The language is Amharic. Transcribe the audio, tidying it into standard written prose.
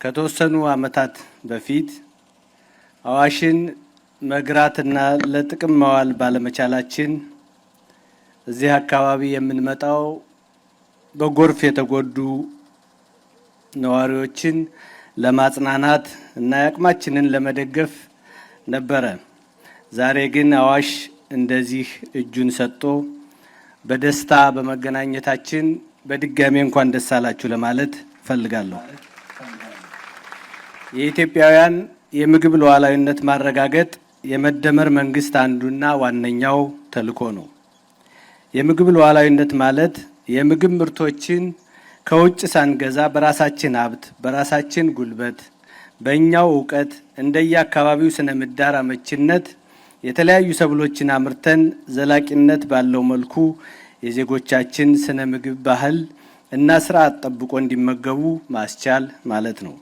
ከተወሰኑ ዓመታት በፊት አዋሽን መግራትና ለጥቅም ማዋል ባለመቻላችን እዚህ አካባቢ የምንመጣው በጎርፍ የተጎዱ ነዋሪዎችን ለማጽናናት እና ያቅማችንን ለመደገፍ ነበረ። ዛሬ ግን አዋሽ እንደዚህ እጁን ሰጥቶ በደስታ በመገናኘታችን በድጋሚ እንኳን ደስ አላችሁ ለማለት ፈልጋለሁ። የኢትዮጵያውያን የምግብ ሉዓላዊነት ማረጋገጥ የመደመር መንግስት አንዱና ዋነኛው ተልዕኮ ነው። የምግብ ሉዓላዊነት ማለት የምግብ ምርቶችን ከውጭ ሳንገዛ በራሳችን ሀብት፣ በራሳችን ጉልበት፣ በእኛው እውቀት እንደየአካባቢው ስነ ምህዳር አመቺነት የተለያዩ ሰብሎችን አምርተን ዘላቂነት ባለው መልኩ የዜጎቻችን ስነ ምግብ ባህል እና ስርዓት ጠብቆ እንዲመገቡ ማስቻል ማለት ነው።